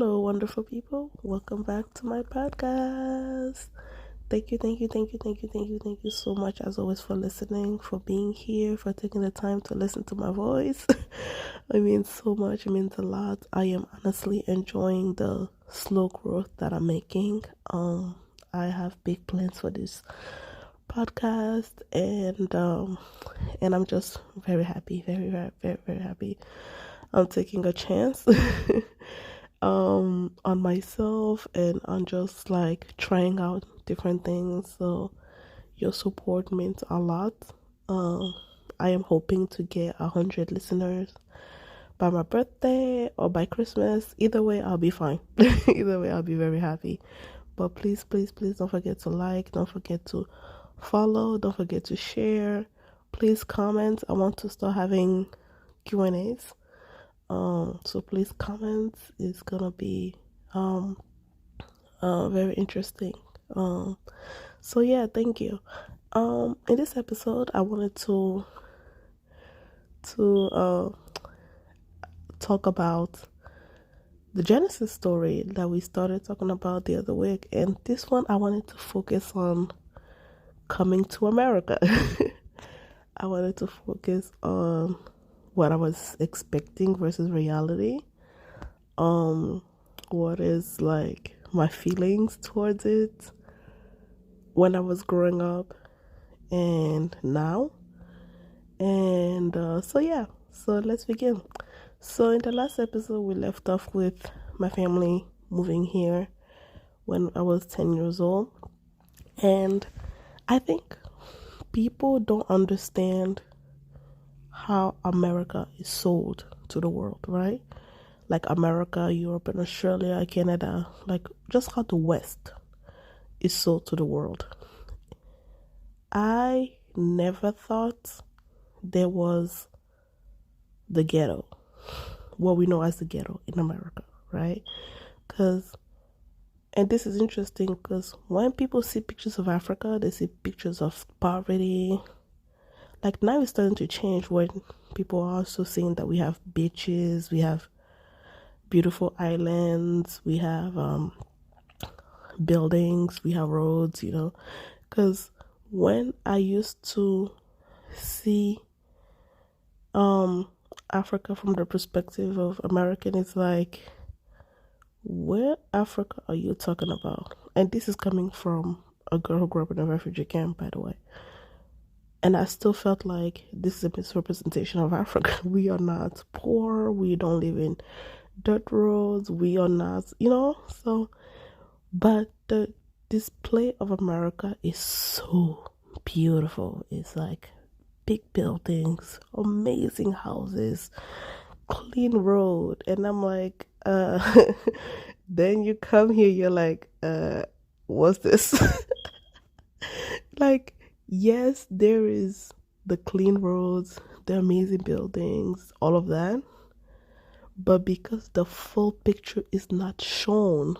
Hello, wonderful people. Welcome back to my podcast. Thank you so much, as always, for listening, for being here, for taking the time to listen to my voice. It means so much. It means a lot. I am honestly enjoying the slow growth that I'm making. I have big plans for this podcast, and I'm just very happy, very happy. I'm taking a chance on myself and on just like trying out different things. So your support means a lot. Um, I am hoping to get 100 listeners by my birthday or by Christmas. Either way, I'll be fine. Either way, I'll be very happy. But please don't forget to like, don't forget to follow, don't forget to share. Please comment. I want to start having Q&As. So please comment. It's gonna be very interesting. So yeah, thank you. In this episode, I wanted to talk about the Genesis story that we started talking about the other week, and this one I wanted to focus on coming to America. I wanted to focus on what I was expecting versus reality. What is like my feelings towards it when I was growing up and now. And so yeah, so let's begin. So in the last episode, we left off with my family moving here when I was 10 years old. And I think people don't understand how America is sold to the world, right? Like America, Europe, and Australia, Canada, like just how the West is sold to the world. I never thought there was the ghetto, what we know as the ghetto in America, right? And this is interesting because when people see pictures of Africa, they see pictures of poverty. Like now it's starting to change when people are also seeing that we have beaches, we have beautiful islands, we have buildings, we have roads, because when I used to see Africa from the perspective of American, it's like, where Africa are you talking about? And this is coming from a girl who grew up in a refugee camp, by the way. And I still felt like this is a misrepresentation of Africa. We are not poor, we don't live in dirt roads, we are not, so, but the display of America is so beautiful. It's like big buildings, amazing houses, clean road, and I'm like, then you come here, you're like, what's this? Like, yes, there is the clean roads, the amazing buildings, all of that, but because the full picture is not shown,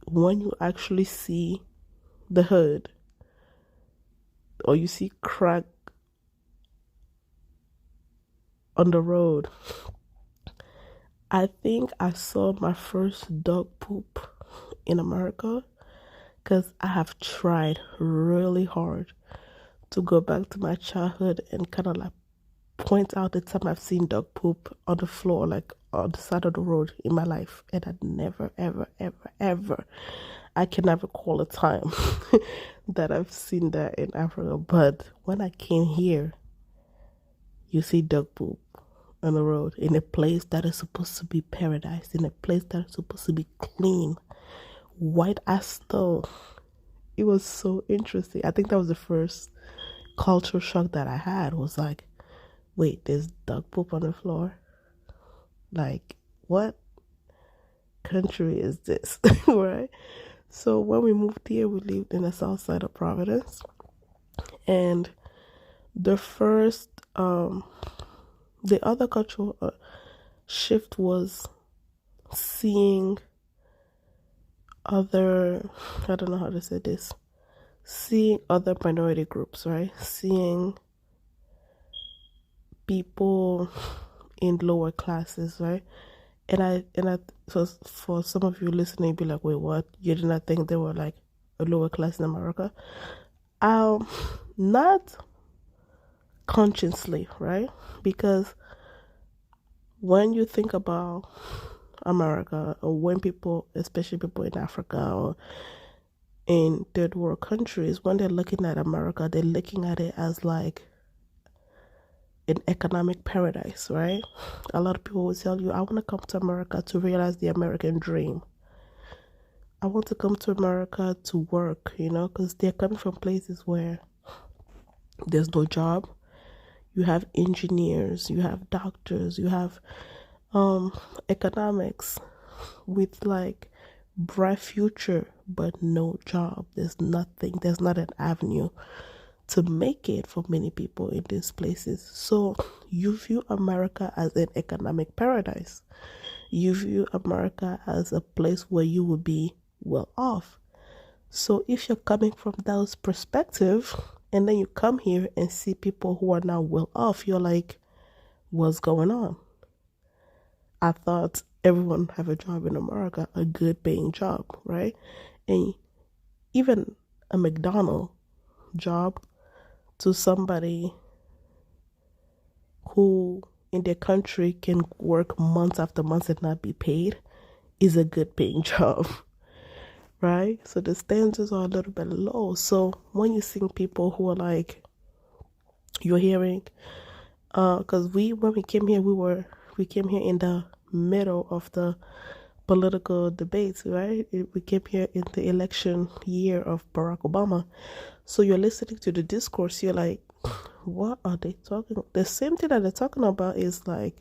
when you actually see the hood or you see crack on the road, I think I saw my first dog poop in America, because I have tried really hard to go back to my childhood and kind of like point out the time I've seen dog poop on the floor, like on the side of the road in my life. And I never, ever, I can never recall a time that I've seen that in Africa. But when I came here, you see dog poop on the road in a place that is supposed to be paradise, in a place that is supposed to be clean, white as snow. It was so interesting. I think that was the first cultural shock that I had, was like, wait, there's dog poop on the floor? Like, what country is this? Right? So when we moved here, we lived in the south side of Providence. And the first, the other cultural shift was seeing other, I don't know how to say this, seeing other minority groups, right? Seeing people in lower classes, right? And I so for some of you listening, be like, wait, what? You did not think they were like a lower class in America? Not consciously, right? Because when you think about America, or when people, especially people in Africa or in third world countries, when they're looking at America, they're looking at it as like an economic paradise, right? A lot of people will tell you, I want to come to America to realize the American dream. I want to come to America to work, because they're coming from places where there's no job. You have engineers, you have doctors, you have economics with like bright future but no job. There's nothing, there's not an avenue to make it for many people in these places. So you view America as an economic paradise. You view America as a place where you will be well off. So if you're coming from those perspective and then you come here and see people who are now well off, you're like, what's going on? I thought everyone have a job in America, a good paying job, right? And even a McDonald's job to somebody who in their country can work months after months and not be paid is a good paying job, right? So the standards are a little bit low. So when you see people who are like, you're hearing, because when we came here, we came here in the middle of the political debates, right? We came here in the election year of Barack Obama. So you're listening to the discourse, you're like, what are they talking about? The same thing that they're talking about is like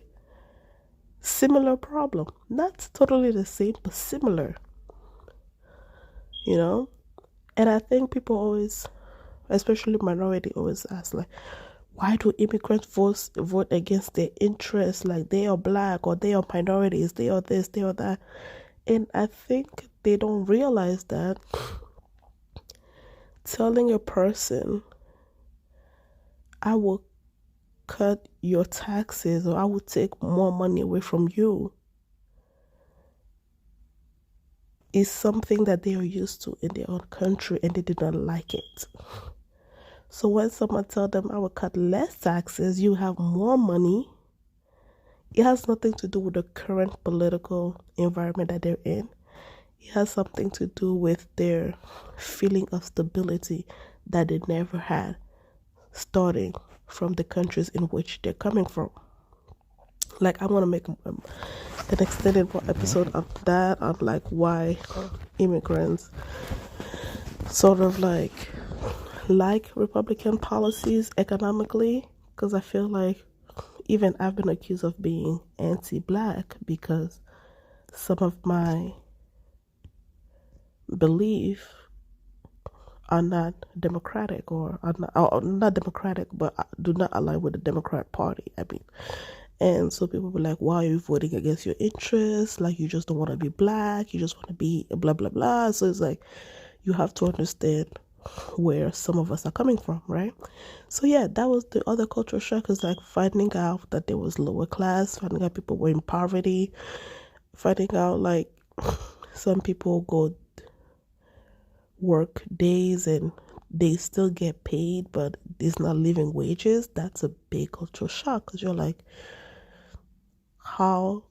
similar problem. Not totally the same, but similar. And I think people always, especially minority, always ask like, why do immigrants vote against their interests? Like they are black or they are minorities, they are this, they are that. And I think they don't realize that telling a person, I will cut your taxes or I will take more money away from you, is something that they are used to in their own country and they did not like it. So when someone tells them, I will cut less taxes, you have more money, it has nothing to do with the current political environment that they're in. It has something to do with their feeling of stability that they never had, starting from the countries in which they're coming from. Like I want to make an extended episode of that, on like why immigrants sort of like Republican policies economically, because I feel like even I've been accused of being anti-black because some of my belief are not democratic or not democratic, but do not align with the Democrat Party. And so people be like, why are you voting against your interests? Like you just don't want to be black, you just want to be blah blah blah. So it's like you have to understand where some of us are coming from, right? So yeah, that was the other cultural shock, is like finding out that there was lower class, finding out people were in poverty, finding out like some people go work days and they still get paid, but it's not living wages. That's a big cultural shock, because you're like, how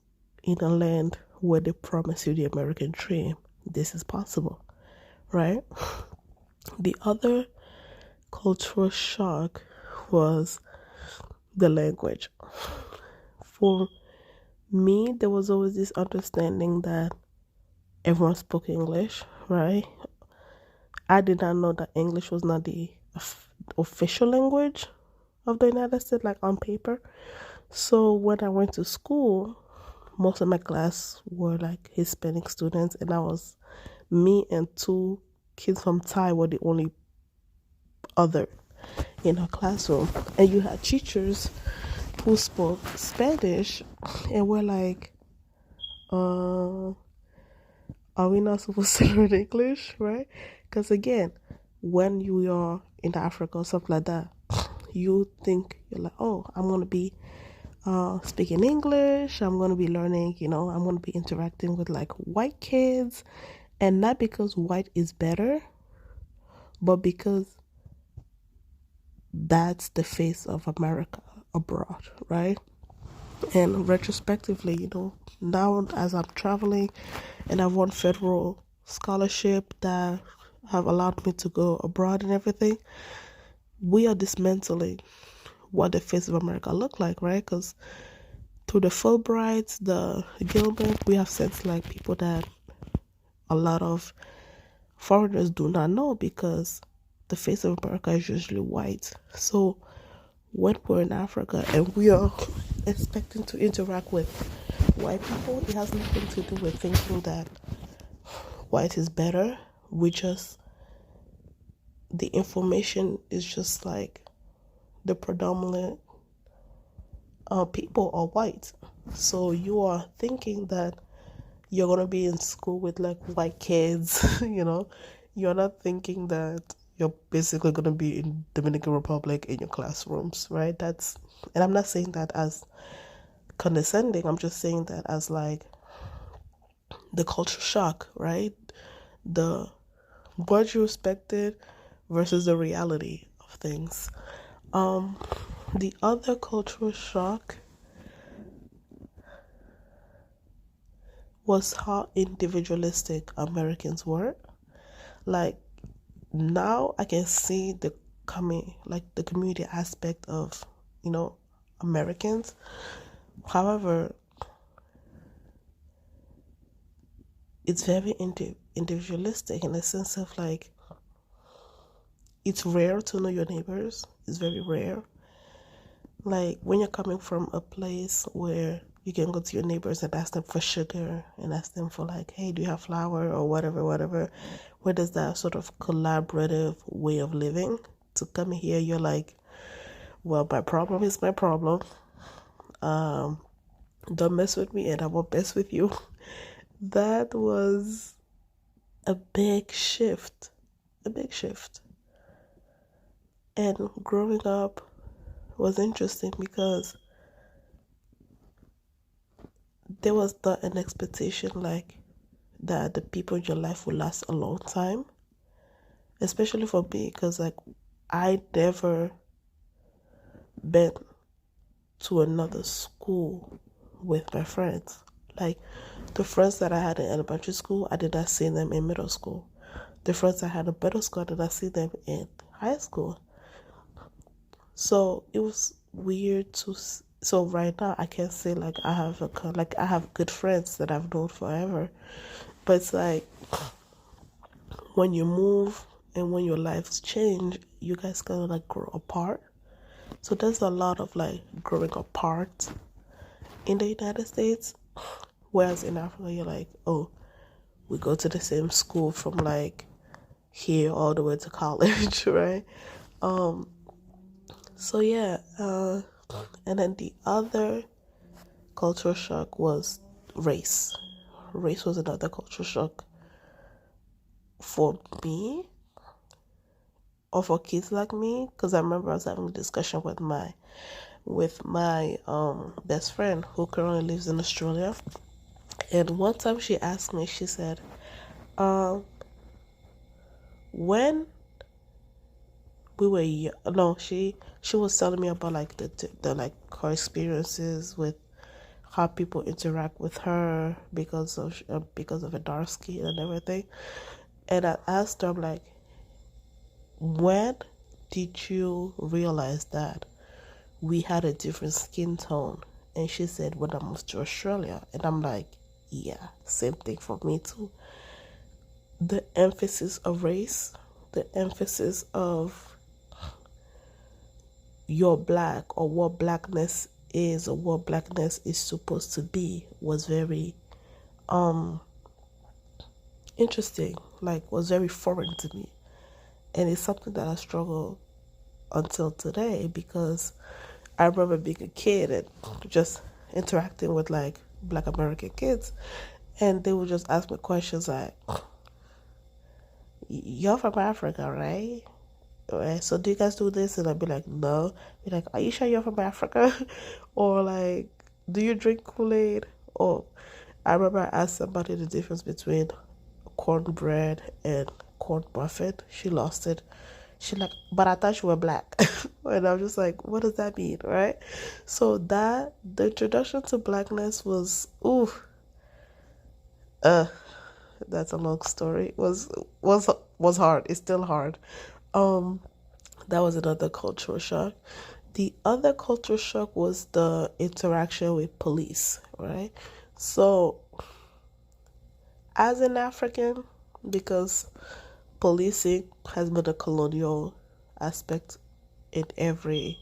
in a land where they promise you the American dream, this is possible, right? The other cultural shock was the language. For me, there was always this understanding that everyone spoke English, right? I did not know that English was not the official language of the United States, like on paper. So when I went to school, most of my class were like Hispanic students, and me and two kids from Thai were the only other in our classroom. And you had teachers who spoke Spanish, and we're like, are we not supposed to learn English, right? Because again, when you are in Africa or something like that, you think you're like, oh, I'm going to be speaking English. I'm going to be learning, I'm going to be interacting with like white kids. And not because white is better, but because that's the face of America abroad, right? And retrospectively, now as I'm traveling and I've won federal scholarship that have allowed me to go abroad and everything, we are dismantling what the face of America look like, right? Because through the Fulbrights, the Gilbert, we have sent like people that a lot of foreigners do not know because the face of America is usually white. So when we're in Africa and we are expecting to interact with white people, it has nothing to do with thinking that white is better. The information is just like the predominant people are white. So you are thinking that you're going to be in school with like white kids, You're not thinking that you're basically going to be in Dominican Republic in your classrooms, right? And I'm not saying that as condescending. I'm just saying that as like the culture shock, right? The what you expected versus the reality of things. The other cultural shock was how individualistic Americans were. Like now I can see the community aspect of, Americans. However, it's very individualistic in the sense of like it's rare to know your neighbors. It's very rare. Like when you're coming from a place where you can go to your neighbors and ask them for sugar and ask them for like, hey, do you have flour or whatever. Where there's that sort of collaborative way of living. To come here, you're like, well, my problem is my problem. Don't mess with me and I won't mess with you. That was a big shift. And growing up was interesting because there was not an expectation like that the people in your life will last a long time. Especially for me, because like I never been to another school with my friends. Like the friends that I had in elementary school, I did not see them in middle school. The friends I had in middle school, I did not see them in high school. So it was weird to. So right now, I can't say like I have good friends that I've known forever, but it's like when you move and when your lives change, you guys kind of like grow apart. So there's a lot of like growing apart in the United States, whereas in Africa, you're like, oh, we go to the same school from like here all the way to college, right? So yeah, and then the other cultural shock was race. Race was another cultural shock for me or for kids like me, because I remember I was having a discussion with my best friend who currently lives in Australia, and one time she asked me, she said, when we were young, no, she was telling me about like the like her experiences with how people interact with her because of a dark skin and everything. And I asked her, I'm like, when did you realize that we had a different skin tone? And she said, when I moved to Australia. And I'm like, yeah, same thing for me too. The emphasis of race, the emphasis of you're black or what blackness is or what blackness is supposed to be was very interesting, like was very foreign to me. And it's something that I struggle until today, because I remember being a kid and just interacting with like black American kids, and they would just ask me questions like, you're from Africa, right? Right? So do you guys do this? And I'd be like, no. Be like, are you sure you're from Africa? Or like, do you drink Kool-Aid? Or I remember I asked somebody the difference between cornbread and corn muffin. She lost it. She like, but I thought you were black. And I was just like, what does that mean, right? So the introduction to blackness was, ooh, uh, that's a long story. Was hard. It's still hard. Um, that was another cultural shock. The other cultural shock was the interaction with police, right? So as an African, because policing has been a colonial aspect in every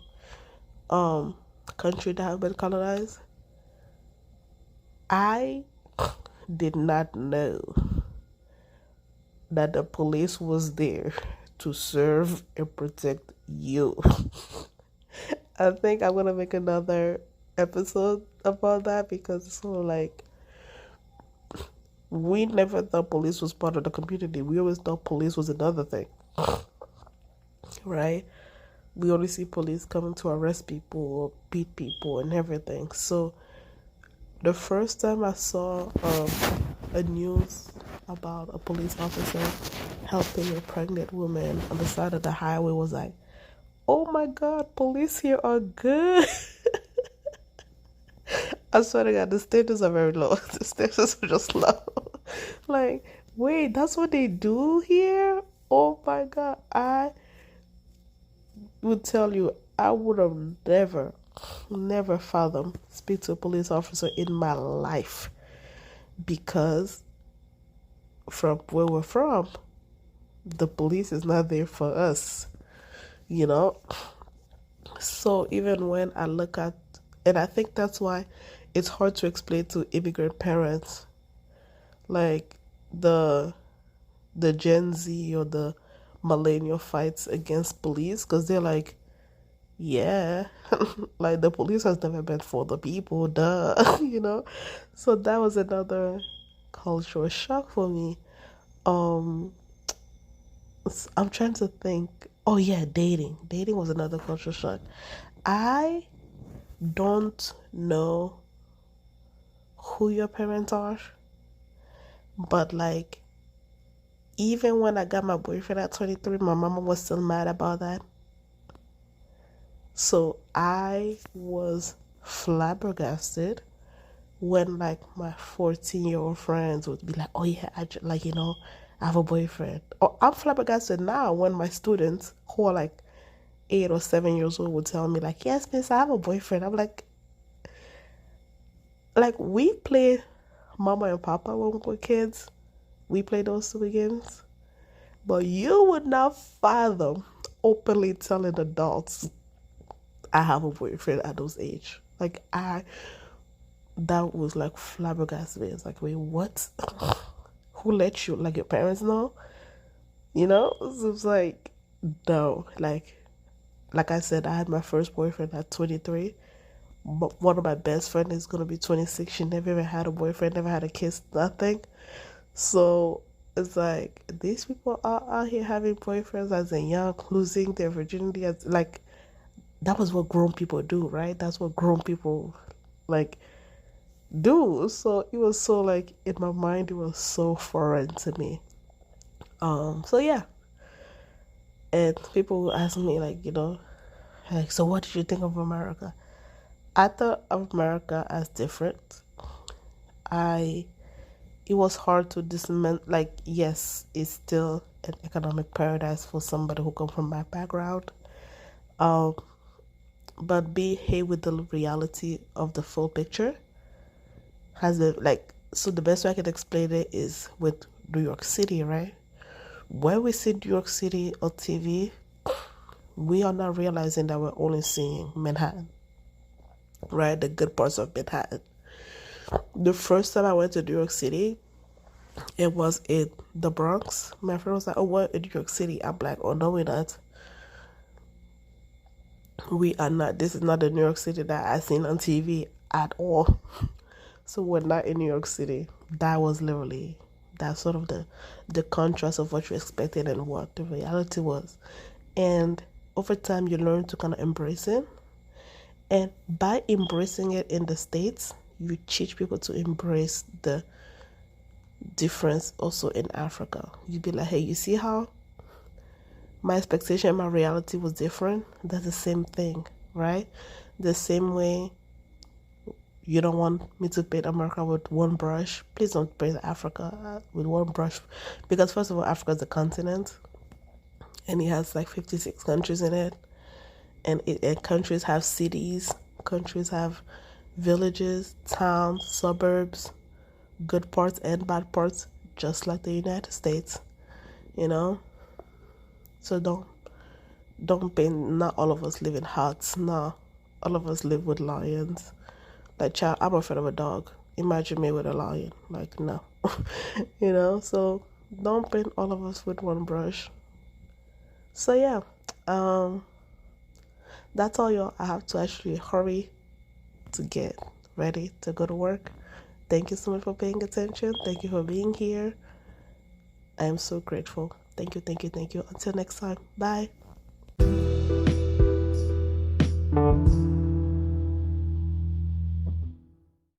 country that have been colonized, I did not know that the police was there to serve and protect you. I think I'm gonna make another episode about that because it's sort of like we never thought police was part of the community. We always thought police was another thing, right? We only see police coming to arrest people or beat people and everything. So the first time I saw a news about a police officer helping a pregnant woman on the side of the highway was like, oh my God, police here are good. I swear to God, the standards are very low. The standards are just low. Like, wait, that's what they do here? Oh my God. I would tell you, I would have never fathomed speak to a police officer in my life because from where we're from, the police is not there for us, you know? So even when I look at, and I think that's why it's hard to explain to immigrant parents, like the Gen Z or the millennial fights against police, because they're like, yeah, like the police has never been for the people, duh, you know? So that was another cultural shock for me. Um, I'm trying to think. Oh yeah, dating. Dating was another cultural shock. I don't know who your parents are, but like even when I got my boyfriend at 23, my mama was still mad about that. So I was flabbergasted when like my 14-year-old friends would be like, oh yeah, like, I have a boyfriend. Or I'm flabbergasted now when my students who are like 8 or 7 years old would tell me like, yes, miss, I have a boyfriend. I'm like we play mama and papa when we were kids. We play those two games. But you would not fathom openly telling adults I have a boyfriend at those age. Like that was like flabbergasted. It's like, wait, what? Who let you? Like your parents know? So it's like, no. Like I said, I had my first boyfriend at 23. But one of my best friends is gonna be 26. She never even had a boyfriend, never had a kiss, nothing. So it's like these people are out here having boyfriends as a young, losing their virginity as like that was what grown people do, right? That's what grown people like do. So it was so like in my mind it was so foreign to me. So yeah. And people will ask me like, so what did you think of America? I thought of America as different. It was hard to dismantle, like, yes, it's still an economic paradise for somebody who come from my background. Um, but being here with the reality of the full picture has been like, so the best way I can explain it is with New York City, right? When we see New York City on TV, we are not realizing that we're only seeing Manhattan, right? The good parts of Manhattan. The first time I went to New York City, it was in the Bronx. My friend was like, oh, what in New York City? I'm like, oh, no, we're not. We are not. This is not the New York City that I seen on TV at all. So we're not in New York City. That was that's sort of the contrast of what you expected and what the reality was. And over time, you learn to kind of embrace it. And by embracing it in the States, you teach people to embrace the difference also in Africa. You'd be like, hey, you see how my expectation and my reality was different? That's the same thing, right? The same way you don't want me to paint America with one brush. Please don't paint Africa with one brush. Because first of all, Africa is a continent and it has like 56 countries in it. And countries have cities, countries have villages, towns, suburbs, good parts and bad parts, just like the United States, you know? So don't paint, not all of us live in huts, no. All of us live with lions. Like, child, I'm afraid of a dog. Imagine me with a lion. Like, no. So don't paint all of us with one brush. So, yeah. That's all, y'all. I have to actually hurry to get ready to go to work. Thank you so much for paying attention. Thank you for being here. I am so grateful. Thank you, thank you, thank you. Until next time. Bye.